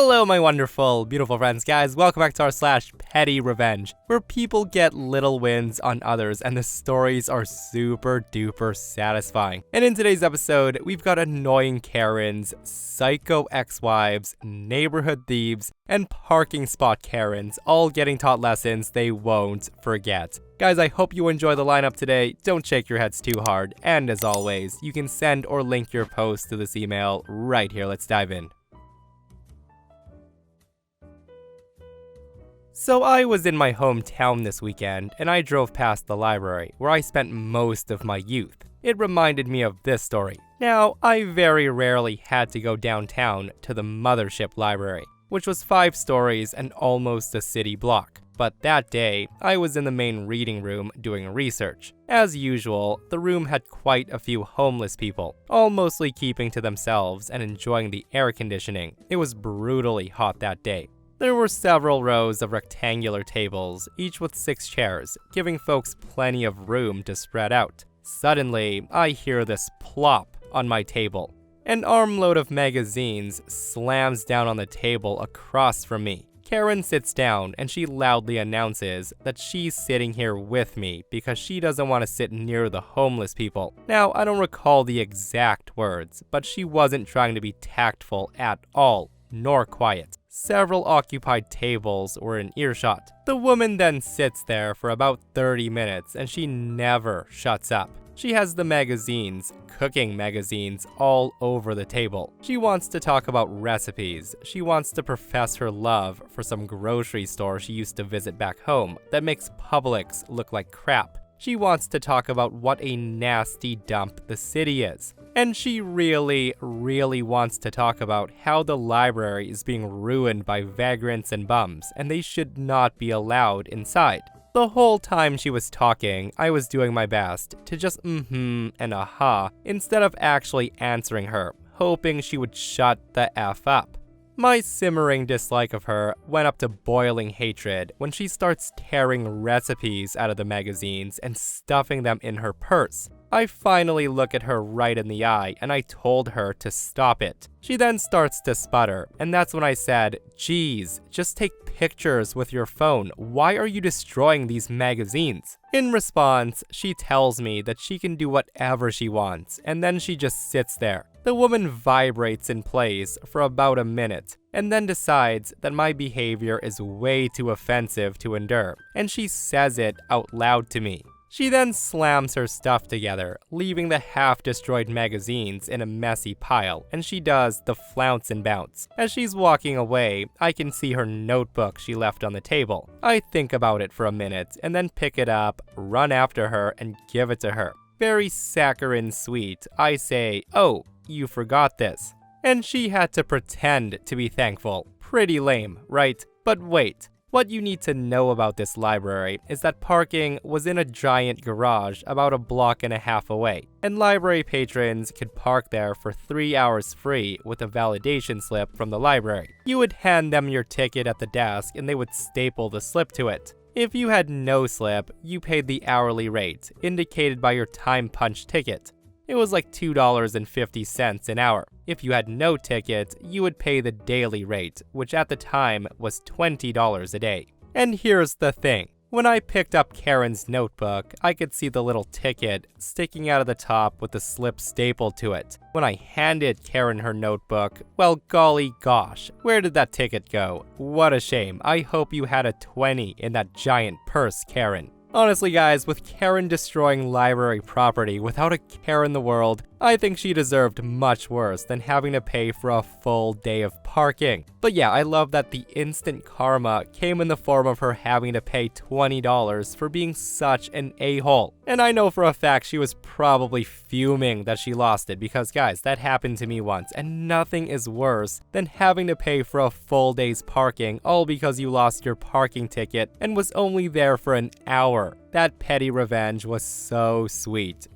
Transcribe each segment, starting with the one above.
Hello my wonderful, beautiful friends, guys. Welcome back to our /PettyRevenge, where people get little wins on others and the stories are super duper satisfying. And in today's episode, we've got annoying Karens, psycho ex-wives, neighborhood thieves, and parking spot Karens, all getting taught lessons they won't forget. Guys, I hope you enjoy the lineup today. Don't shake your heads too hard. And as always, you can send or link your post to this email right here. Let's dive in. So I was in my hometown this weekend, and I drove past the library, where I spent most of my youth. It reminded me of this story. Now, I very rarely had to go downtown to the Mothership Library, which was 5 stories and almost a city block. But that day, I was in the main reading room doing research. As usual, the room had quite a few homeless people, all mostly keeping to themselves and enjoying the air conditioning. It was brutally hot that day. There were several rows of rectangular tables, each with 6 chairs, giving folks plenty of room to spread out. Suddenly, I hear this plop on my table. An armload of magazines slams down on the table across from me. Karen sits down and she loudly announces that she's sitting here with me because she doesn't want to sit near the homeless people. Now, I don't recall the exact words, but she wasn't trying to be tactful at all, nor quiet. Several occupied tables were in earshot. The woman then sits there for about 30 minutes and she never shuts up. She has the magazines, cooking magazines, all over the table. She wants to talk about recipes. She wants to profess her love for some grocery store she used to visit back home that makes Publix look like crap. She wants to talk about what a nasty dump the city is. And she really wants to talk about how the library is being ruined by vagrants and bums, and they should not be allowed inside. The whole time she was talking, I was doing my best to just and aha instead of actually answering her, hoping she would shut the F up. My simmering dislike of her went up to boiling hatred when she starts tearing recipes out of the magazines and stuffing them in her purse. I finally look at her right in the eye and I told her to stop it. She then starts to sputter, and that's when I said, "Geez, just take pictures with your phone. Why are you destroying these magazines?" In response, she tells me that she can do whatever she wants, and then she just sits there. The woman vibrates in place for about a minute, and then decides that my behavior is way too offensive to endure, and she says it out loud to me. She then slams her stuff together, leaving the half-destroyed magazines in a messy pile, and she does the flounce and bounce. As she's walking away, I can see her notebook she left on the table. I think about it for a minute, and then pick it up, run after her, and give it to her. Very saccharine sweet, I say, "Oh, you forgot this." And she had to pretend to be thankful. Pretty lame, right? But wait. What you need to know about this library is that parking was in a giant garage about a block and a half away, and library patrons could park there for 3 hours free with a validation slip from the library. You would hand them your ticket at the desk and they would staple the slip to it. If you had no slip, you paid the hourly rate, indicated by your time punch ticket. It was like $2.50 an hour. If you had no ticket, you would pay the daily rate, which at the time was $20 a day. And here's the thing. When I picked up Karen's notebook, I could see the little ticket sticking out of the top with the slip stapled to it. When I handed Karen her notebook, well, golly gosh, where did that ticket go? What a shame. I hope you had a 20 in that giant purse, Karen. Honestly guys, with Karen destroying library property without a care in the world, I think she deserved much worse than having to pay for a full day of parking. But yeah, I love that the instant karma came in the form of her having to pay $20 for being such an a-hole. And I know for a fact she was probably fuming that she lost it because guys, that happened to me once, and nothing is worse than having to pay for a full day's parking all because you lost your parking ticket and was only there for an hour. That petty revenge was so sweet.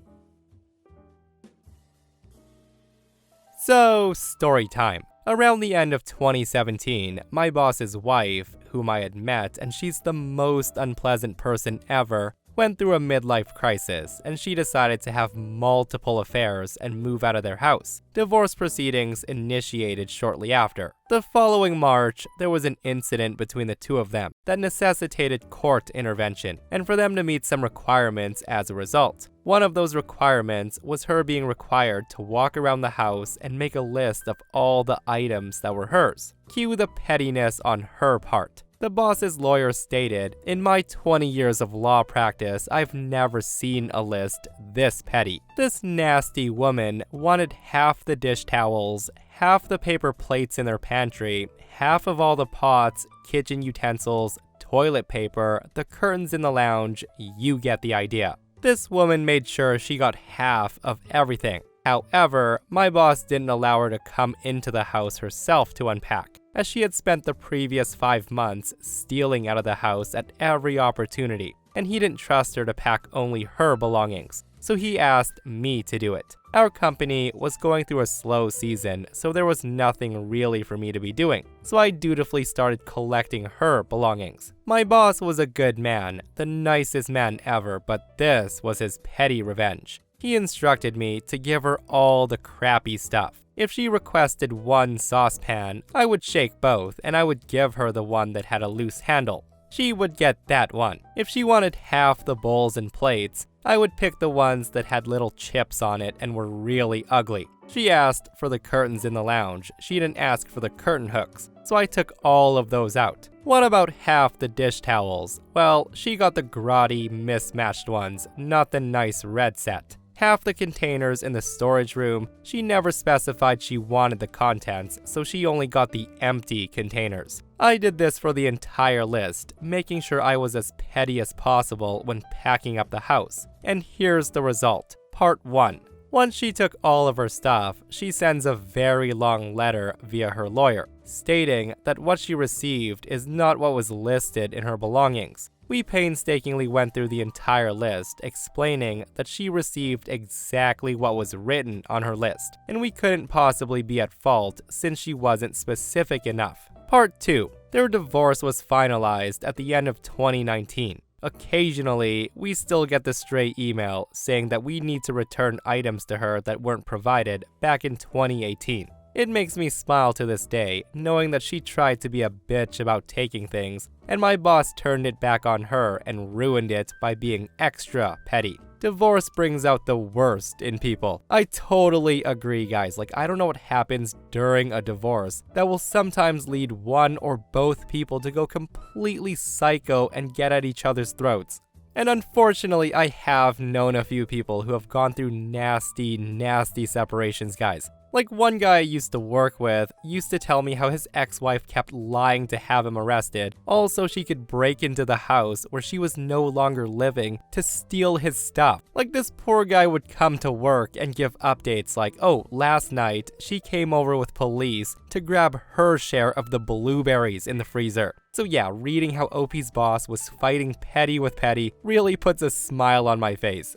So, story time. Around the end of 2017, my boss's wife, whom I had met, and she's the most unpleasant person ever, went through a midlife crisis, and she decided to have multiple affairs and move out of their house. Divorce proceedings initiated shortly after. The following March, there was an incident between the two of them that necessitated court intervention, and for them to meet some requirements as a result. One of those requirements was her being required to walk around the house and make a list of all the items that were hers. Cue the pettiness on her part. The boss's lawyer stated, "In my 20 years of law practice, I've never seen a list this petty." This nasty woman wanted half the dish towels, half the paper plates in their pantry, half of all the pots, kitchen utensils, toilet paper, the curtains in the lounge. You get the idea. This woman made sure she got half of everything. However, my boss didn't allow her to come into the house herself to unpack, as she had spent the previous 5 months stealing out of the house at every opportunity, and he didn't trust her to pack only her belongings, so he asked me to do it. Our company was going through a slow season, so there was nothing really for me to be doing, so I dutifully started collecting her belongings. My boss was a good man, the nicest man ever, but this was his petty revenge. He instructed me to give her all the crappy stuff. If she requested one saucepan, I would shake both, and I would give her the one that had a loose handle. She would get that one. If she wanted half the bowls and plates, I would pick the ones that had little chips on it and were really ugly. She asked for the curtains in the lounge. She didn't ask for the curtain hooks, so I took all of those out. What about half the dish towels? Well, she got the grotty, mismatched ones, not the nice red set. Half the containers in the storage room, she never specified she wanted the contents, so she only got the empty containers. I did this for the entire list, making sure I was as petty as possible when packing up the house. And here's the result. Part 1. Once she took all of her stuff, she sends a very long letter via her lawyer, stating that what she received is not what was listed in her belongings. We painstakingly went through the entire list, explaining that she received exactly what was written on her list, and we couldn't possibly be at fault since she wasn't specific enough. Part 2. Their divorce was finalized at the end of 2019. Occasionally, we still get the stray email saying that we need to return items to her that weren't provided back in 2018. It makes me smile to this day, knowing that she tried to be a bitch about taking things, and my boss turned it back on her and ruined it by being extra petty. Divorce brings out the worst in people. I totally agree, guys. I don't know what happens during a divorce that will sometimes lead one or both people to go completely psycho and get at each other's throats. And unfortunately, I have known a few people who have gone through nasty, nasty separations, guys. One guy I used to work with used to tell me how his ex-wife kept lying to have him arrested, all so she could break into the house where she was no longer living to steal his stuff. This poor guy would come to work and give updates like, "Oh, last night she came over with police to grab her share of the blueberries in the freezer." So yeah, reading how OP's boss was fighting petty with petty really puts a smile on my face.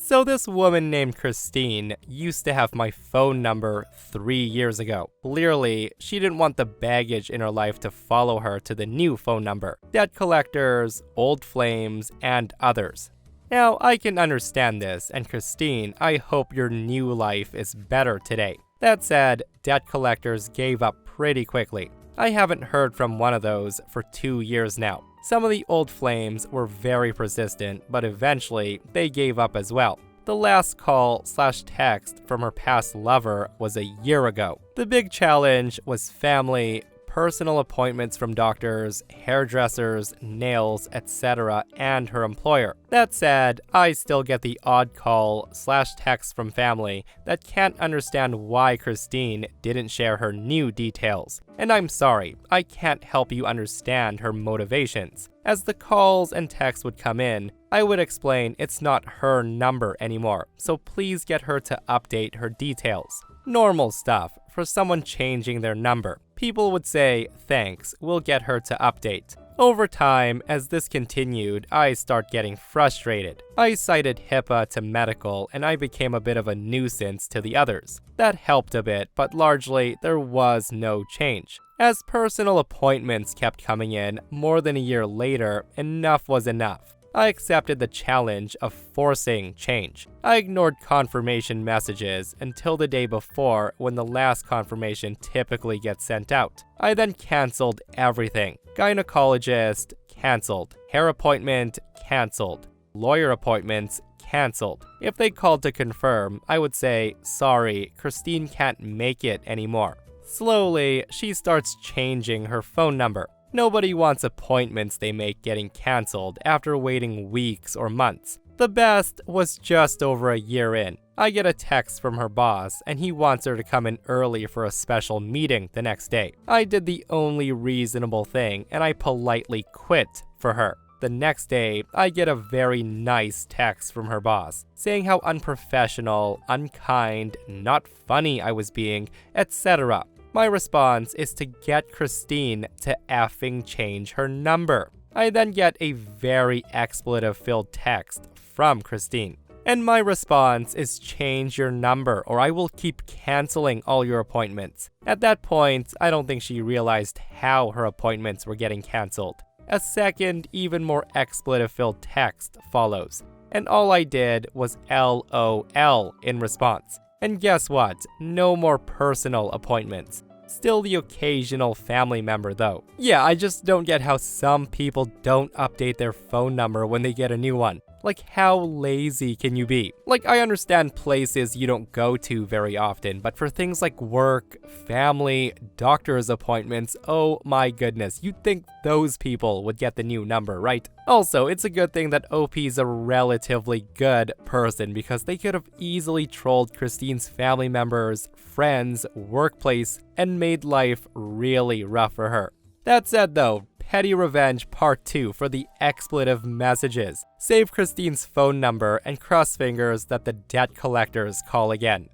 So this woman named Christine used to have my phone number 3 years ago. Clearly, she didn't want the baggage in her life to follow her to the new phone number. Debt collectors, old flames, and others. Now, I can understand this, and Christine, I hope your new life is better today. That said, debt collectors gave up pretty quickly. I haven't heard from one of those for 2 years now. Some of the old flames were very persistent, but eventually they gave up as well. The last call/text from her past lover was a year ago. The big challenge was family, personal appointments from doctors, hairdressers, nails, etc., and her employer. That said, I still get the odd call/text from family that can't understand why Christine didn't share her new details. And I'm sorry, I can't help you understand her motivations. As the calls and texts would come in, I would explain it's not her number anymore, so please get her to update her details. Normal stuff for someone changing their number. People would say, "Thanks, we'll get her to update." Over time, as this continued, I start getting frustrated. I cited HIPAA to medical, and I became a bit of a nuisance to the others. That helped a bit, but largely, there was no change. As personal appointments kept coming in, more than a year later, enough was enough. I accepted the challenge of forcing change. I ignored confirmation messages until the day before, when the last confirmation typically gets sent out. I then canceled everything. Gynecologist, canceled. Hair appointment, canceled. Lawyer appointments, canceled. If they called to confirm, I would say, sorry, Christine can't make it anymore. Slowly, she starts changing her phone number. Nobody wants appointments they make getting canceled after waiting weeks or months. The best was just over a year in. I get a text from her boss, and he wants her to come in early for a special meeting the next day. I did the only reasonable thing, and I politely quit for her. The next day, I get a very nice text from her boss, saying how unprofessional, unkind, not funny I was being, etc. My response is to get Christine to effing change her number. I then get a very expletive-filled text from Christine. And my response is change your number or I will keep canceling all your appointments. At that point, I don't think she realized how her appointments were getting canceled. A second, even more expletive-filled text follows. And all I did was LOL in response. And guess what? No more personal appointments. Still the occasional family member though. Yeah, I just don't get how some people don't update their phone number when they get a new one. Like, how lazy can you be? Like, I understand places you don't go to very often, but for things like work, family, doctor's appointments, oh my goodness, you'd think those people would get the new number, right? Also, it's a good thing that OP's a relatively good person because they could have easily trolled Christine's family members, friends, workplace, and made life really rough for her. That said though, PettyRevenge Part 2 for the expletive messages. Save Christine's phone number and cross fingers that the debt collectors call again.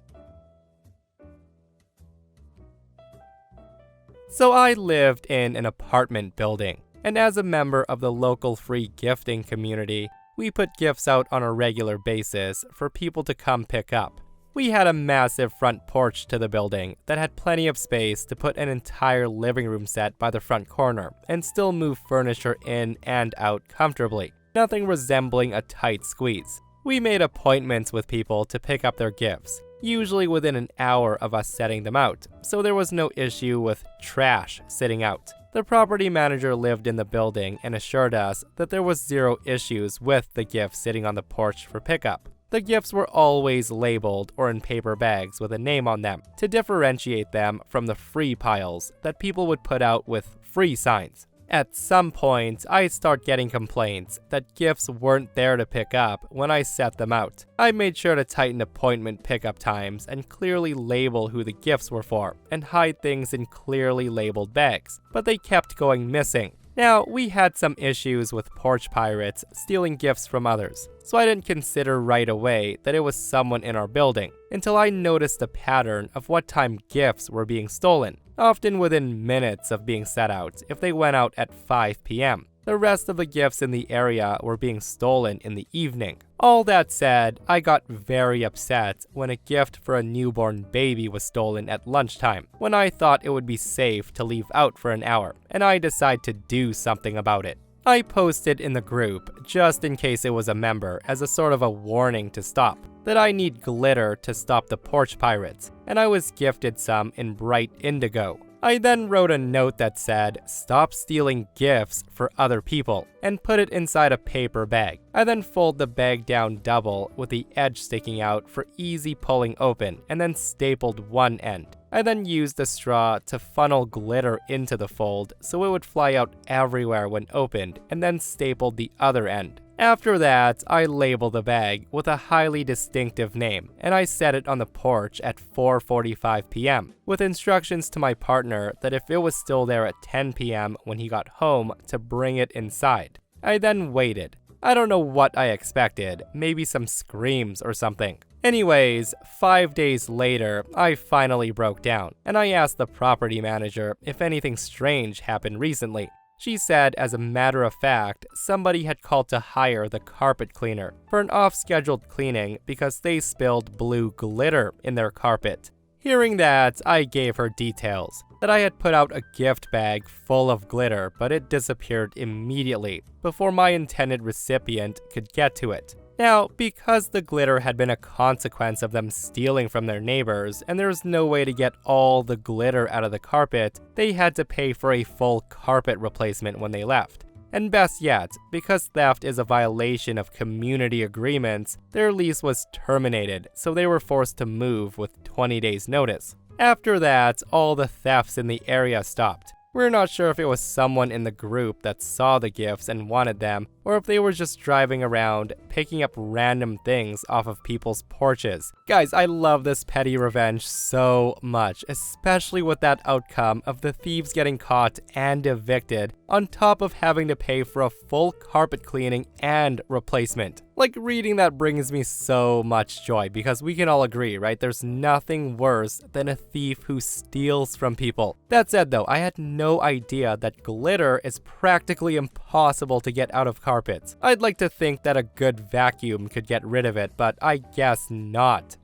So I lived in an apartment building, and as a member of the local free gifting community, we put gifts out on a regular basis for people to come pick up. We had a massive front porch to the building that had plenty of space to put an entire living room set by the front corner and still move furniture in and out comfortably, nothing resembling a tight squeeze. We made appointments with people to pick up their gifts, usually within an hour of us setting them out, so there was no issue with trash sitting out. The property manager lived in the building and assured us that there was zero issues with the gifts sitting on the porch for pickup. The gifts were always labeled or in paper bags with a name on them to differentiate them from the free piles that people would put out with free signs. At some point, I start getting complaints that gifts weren't there to pick up when I set them out. I made sure to tighten appointment pickup times and clearly label who the gifts were for and hide things in clearly labeled bags, but they kept going missing. Now, we had some issues with porch pirates stealing gifts from others, so I didn't consider right away that it was someone in our building, until I noticed a pattern of what time gifts were being stolen, often within minutes of being set out if they went out at 5 p.m. The rest of the gifts in the area were being stolen in the evening. All that said, I got very upset when a gift for a newborn baby was stolen at lunchtime, when I thought it would be safe to leave out for an hour, and I decided to do something about it. I posted in the group, just in case it was a member, as a sort of a warning to stop, that I need glitter to stop the porch pirates, and I was gifted some in bright indigo. I then wrote a note that said, "Stop stealing gifts for other people," and put it inside a paper bag. I then fold the bag down double with the edge sticking out for easy pulling open, and then stapled one end. I then used a straw to funnel glitter into the fold so it would fly out everywhere when opened, and then stapled the other end. After that, I labeled the bag with a highly distinctive name, and I set it on the porch at 4:45 p.m., with instructions to my partner that if it was still there at 10 p.m. when he got home, to bring it inside. I then waited. I don't know what I expected, maybe some screams or something. Anyways, 5 days later, I finally broke down, and I asked the property manager if anything strange happened recently. She said, as a matter of fact, somebody had called to hire the carpet cleaner for an off-scheduled cleaning because they spilled blue glitter in their carpet. Hearing that, I gave her details, that I had put out a gift bag full of glitter, but it disappeared immediately before my intended recipient could get to it. Now, because the glitter had been a consequence of them stealing from their neighbors, and there was no way to get all the glitter out of the carpet, they had to pay for a full carpet replacement when they left. And best yet, because theft is a violation of community agreements, their lease was terminated, so they were forced to move with 20 days notice. After that, all the thefts in the area stopped. We're not sure if it was someone in the group that saw the gifts and wanted them, or if they were just driving around, picking up random things off of people's porches. Guys, I love this petty revenge so much, especially with that outcome of the thieves getting caught and evicted, on top of having to pay for a full carpet cleaning and replacement. Like, reading that brings me so much joy, because we can all agree, right? There's nothing worse than a thief who steals from people. That said though, I had no idea that glitter is practically impossible to get out of carpets. I'd like to think that a good vacuum could get rid of it, but I guess not.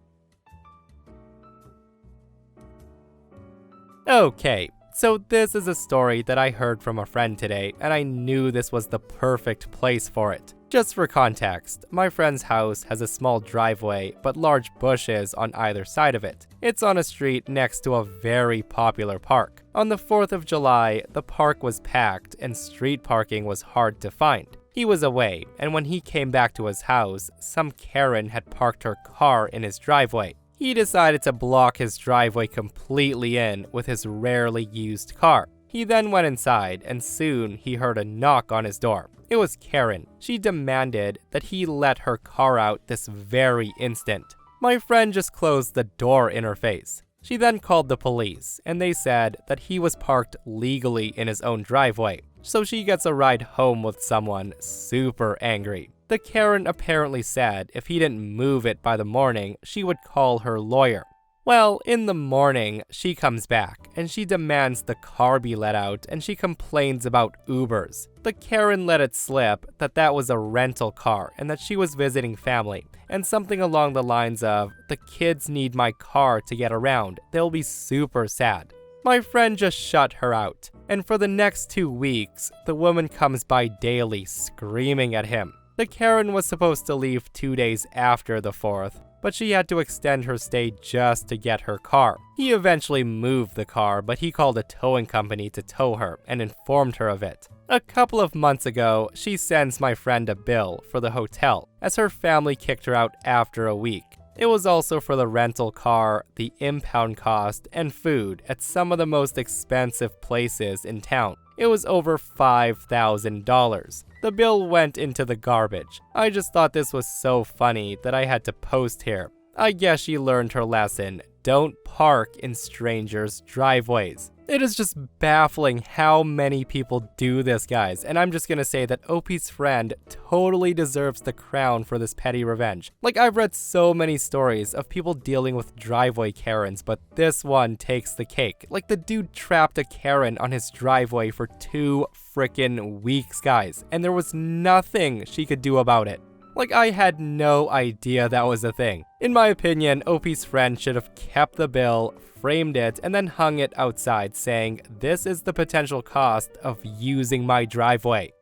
Okay, so this is a story that I heard from a friend today, and I knew this was the perfect place for it. Just for context, my friend's house has a small driveway but large bushes on either side of it. It's on a street next to a very popular park. On the 4th of July, the park was packed and street parking was hard to find. He was away, and when he came back to his house, some Karen had parked her car in his driveway. He decided to block his driveway completely in with his rarely used car. He then went inside, and soon he heard a knock on his door. It was Karen. She demanded that he let her car out this very instant. My friend just closed the door in her face. She then called the police, and they said that he was parked legally in his own driveway. So she gets a ride home with someone super angry. The Karen apparently said if he didn't move it by the morning, she would call her lawyer. Well, in the morning, she comes back, and she demands the car be let out, and she complains about Ubers. The Karen let it slip that that was a rental car, and that she was visiting family, and something along the lines of, "The kids need my car to get around, they'll be super sad." My friend just shut her out, and for the next 2 weeks, the woman comes by daily screaming at him. The Karen was supposed to leave 2 days after the 4th, but she had to extend her stay just to get her car. He eventually moved the car, but he called a towing company to tow her and informed her of it. A couple of months ago, she sends my friend a bill for the hotel, as her family kicked her out after a week. It was also for the rental car, the impound cost, and food at some of the most expensive places in town. It was over $5,000. The bill went into the garbage. I just thought this was so funny that I had to post here. I guess she learned her lesson. Don't park in strangers' driveways. It is just baffling how many people do this, guys. And I'm just gonna say that OP's friend totally deserves the crown for this petty revenge. Like, I've read so many stories of people dealing with driveway Karens, but this one takes the cake. Like, the dude trapped a Karen on his driveway for 2 frickin' weeks, guys. And there was nothing she could do about it. Like, I had no idea that was a thing. In my opinion, OP's friend should have kept the bill, framed it, and then hung it outside saying, "This is the potential cost of using my driveway."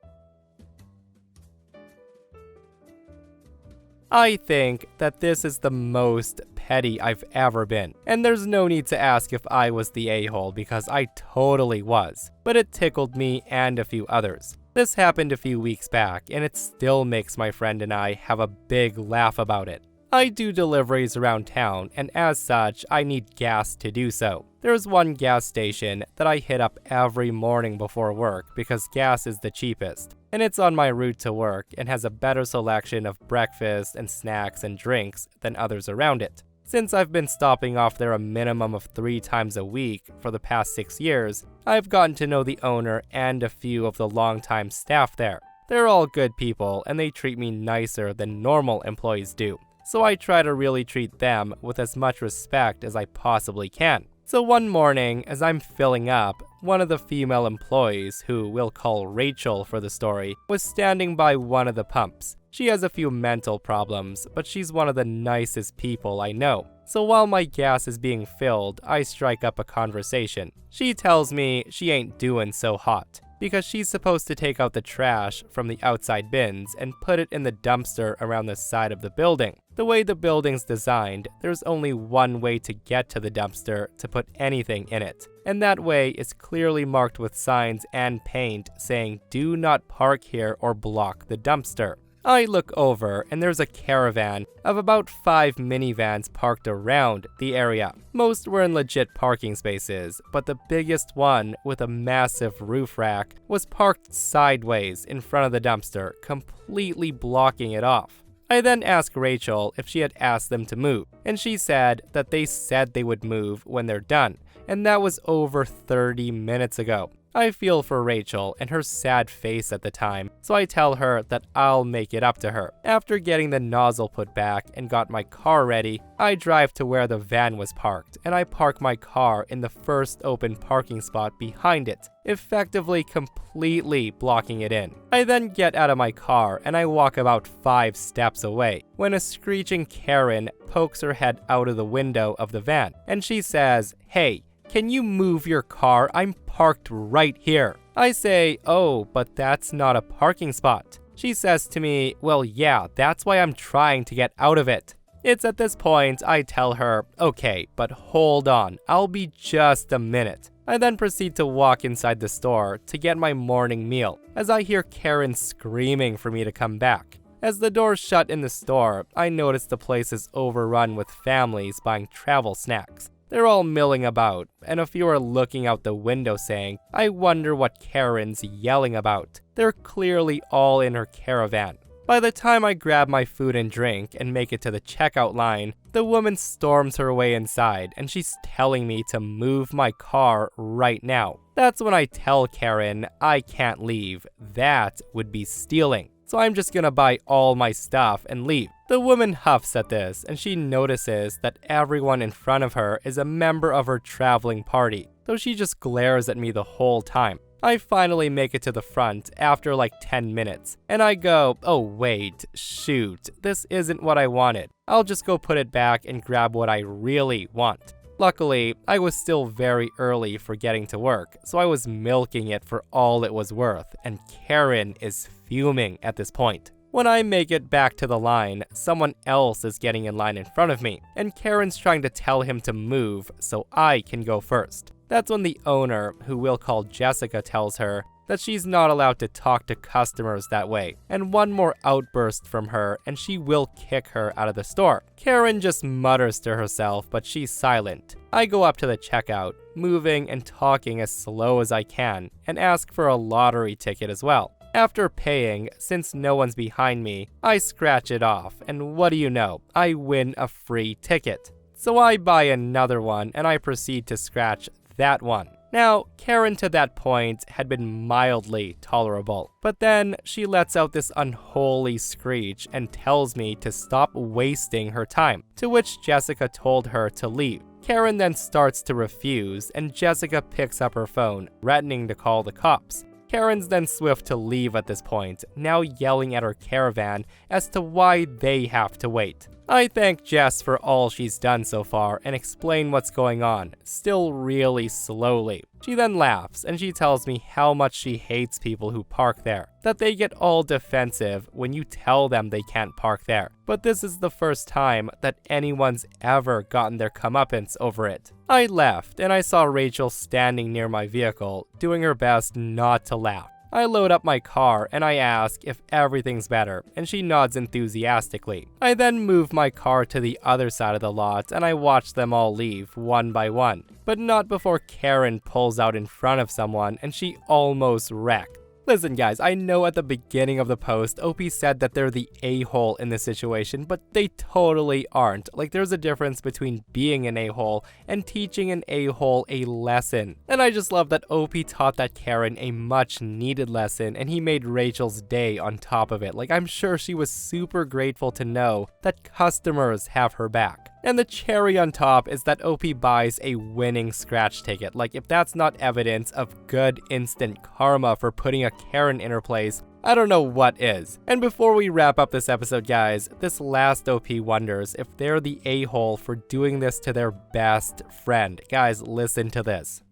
I think that this is the most petty I've ever been, and there's no need to ask if I was the a-hole because I totally was, but it tickled me and a few others. This happened a few weeks back, and it still makes my friend and I have a big laugh about it. I do deliveries around town, and as such, I need gas to do so. There's one gas station that I hit up every morning before work because gas is the cheapest, and it's on my route to work and has a better selection of breakfast and snacks and drinks than others around it. Since I've been stopping off there a minimum of 3 times a week for the past 6 years, I've gotten to know the owner and a few of the longtime staff there. They're all good people, and they treat me nicer than normal employees do. So I try to really treat them with as much respect as I possibly can. So one morning, as I'm filling up, one of the female employees, who we'll call Rachel for the story, was standing by one of the pumps. She has a few mental problems, but she's one of the nicest people I know. So while my gas is being filled, I strike up a conversation. She tells me she ain't doing so hot, because she's supposed to take out the trash from the outside bins and put it in the dumpster around the side of the building. The way the building's designed, there's only one way to get to the dumpster to put anything in it. And that way is clearly marked with signs and paint saying, "Do not park here or block the dumpster." I look over and there's a caravan of about 5 minivans parked around the area. Most were in legit parking spaces, but the biggest one, with a massive roof rack, was parked sideways in front of the dumpster, completely blocking it off. I then asked Rachel if she had asked them to move, and she said that they said they would move when they're done, and that was over 30 minutes ago. I feel for Rachel and her sad face at the time, so I tell her that I'll make it up to her. After getting the nozzle put back and got my car ready, I drive to where the van was parked, and I park my car in the first open parking spot behind it, effectively completely blocking it in. I then get out of my car and I walk about 5 steps away, when a screeching Karen pokes her head out of the window of the van, and she says, "Hey, can you move your car? I'm parked right here." I say, "Oh, but that's not a parking spot." She says to me, "Well, yeah, that's why I'm trying to get out of it." It's at this point I tell her, "Okay, but hold on, I'll be just a minute." I then proceed to walk inside the store to get my morning meal, as I hear Karen screaming for me to come back. As the doors shut in the store, I notice the place is overrun with families buying travel snacks. They're all milling about, and a few are looking out the window saying, "I wonder what Karen's yelling about." They're clearly all in her caravan. By the time I grab my food and drink and make it to the checkout line, the woman storms her way inside, and she's telling me to move my car right now. That's when I tell Karen I can't leave. That would be stealing. So I'm just gonna buy all my stuff and leave. The woman huffs at this, and she notices that everyone in front of her is a member of her traveling party, so she just glares at me the whole time. I finally make it to the front after like 10 minutes, and I go, "Oh wait, shoot, this isn't what I wanted. I'll just go put it back and grab what I really want." Luckily, I was still very early for getting to work, so I was milking it for all it was worth, and Karen is fuming at this point. When I make it back to the line, someone else is getting in line in front of me, and Karen's trying to tell him to move so I can go first. That's when the owner, who we'll call Jessica, tells her that she's not allowed to talk to customers that way, and one more outburst from her and she will kick her out of the store. Karen just mutters to herself, but she's silent. I go up to the checkout, moving and talking as slow as I can, and ask for a lottery ticket as well. After paying, since no one's behind me, I scratch it off, and what do you know, I win a free ticket. So I buy another one and I proceed to scratch that one. Now, Karen to that point had been mildly tolerable, but then she lets out this unholy screech and tells me to stop wasting her time, to which Jessica told her to leave. Karen then starts to refuse, and Jessica picks up her phone, threatening to call the cops. Karen's then swift to leave at this point, now yelling at her caravan as to why they have to wait. I thank Jess for all she's done so far and explain what's going on, still really slowly. She then laughs and she tells me how much she hates people who park there, that they get all defensive when you tell them they can't park there. But this is the first time that anyone's ever gotten their comeuppance over it. I left and I saw Rachel standing near my vehicle, doing her best not to laugh. I load up my car and I ask if everything's better, and she nods enthusiastically. I then move my car to the other side of the lot and I watch them all leave one by one, but not before Karen pulls out in front of someone and she almost wrecked. Listen guys, I know at the beginning of the post, OP said that they're the a-hole in this situation, but they totally aren't. Like, there's a difference between being an a-hole and teaching an a-hole a lesson. And I just love that OP taught that Karen a much needed lesson, and he made Rachel's day on top of it. Like, I'm sure she was super grateful to know that customers have her back. And the cherry on top is that OP buys a winning scratch ticket. Like, if that's not evidence of good instant karma for putting a Karen in her place, I don't know what is. And before we wrap up this episode, guys, this last OP wonders if they're the a-hole for doing this to their best friend. Guys, listen to this.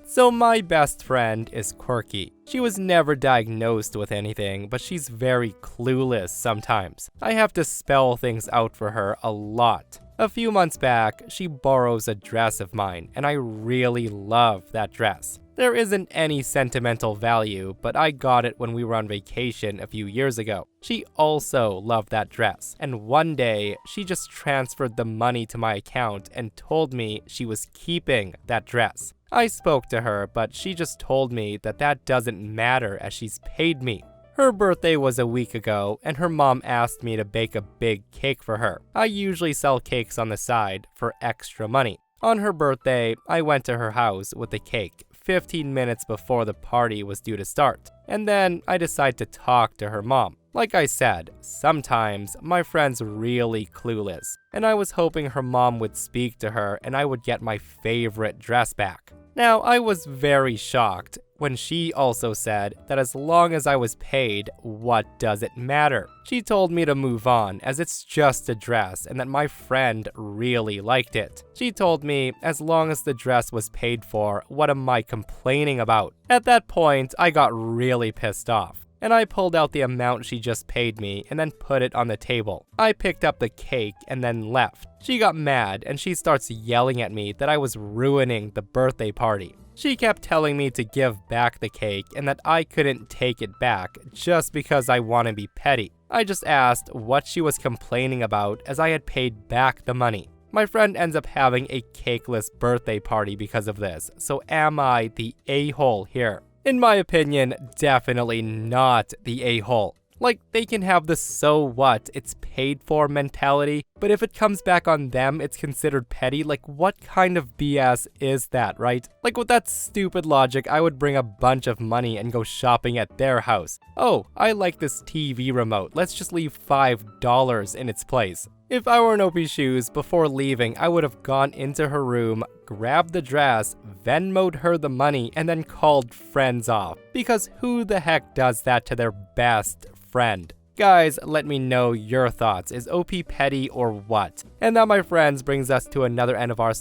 So my best friend is quirky. She was never diagnosed with anything, but she's very clueless sometimes. I have to spell things out for her a lot. A few months back, she borrows a dress of mine, and I really love that dress. There isn't any sentimental value, but I got it when we were on vacation a few years ago. She also loved that dress, and one day, she just transferred the money to my account and told me she was keeping that dress. I spoke to her, but she just told me that that doesn't matter as she's paid me. Her birthday was a week ago, and her mom asked me to bake a big cake for her. I usually sell cakes on the side for extra money. On her birthday, I went to her house with the cake 15 minutes before the party was due to start, and then I decided to talk to her mom. Like I said, sometimes my friend's really clueless, and I was hoping her mom would speak to her and I would get my favorite dress back. Now, I was very shocked when she also said that as long as I was paid, what does it matter? She told me to move on as it's just a dress and that my friend really liked it. She told me as long as the dress was paid for, what am I complaining about? At that point, I got really pissed off, and I pulled out the amount she just paid me and then put it on the table. I picked up the cake and then left. She got mad and she starts yelling at me that I was ruining the birthday party. She kept telling me to give back the cake and that I couldn't take it back just because I want to be petty. I just asked what she was complaining about as I had paid back the money. My friend ends up having a cakeless birthday party because of this, so am I the a-hole here? In my opinion, definitely not the a-hole. Like, they can have the so what, it's paid for mentality, but if it comes back on them, it's considered petty. Like, what kind of BS is that, right? Like, with that stupid logic, I would bring a bunch of money and go shopping at their house. Oh, I like this TV remote, let's just leave $5 in its place. If I were in OP's shoes, before leaving, I would have gone into her room, grabbed the dress, Venmo'd her the money, and then called friends off. Because who the heck does that to their best friend? Guys, let me know your thoughts. Is OP petty or what? And that, my friends, brings us to another end of r/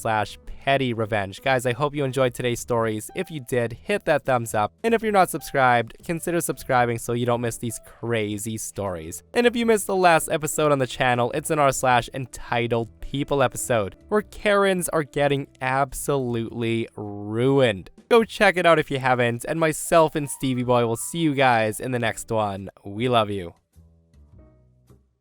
PettyRevenge. Guys, I hope you enjoyed today's stories. If you did, hit that thumbs up. And if you're not subscribed, consider subscribing so you don't miss these crazy stories. And if you missed the last episode on the channel, it's an r/ entitled People episode, where Karens are getting absolutely ruined. Go check it out if you haven't, and myself and Stevie Boy will see you guys in the next one. We love you.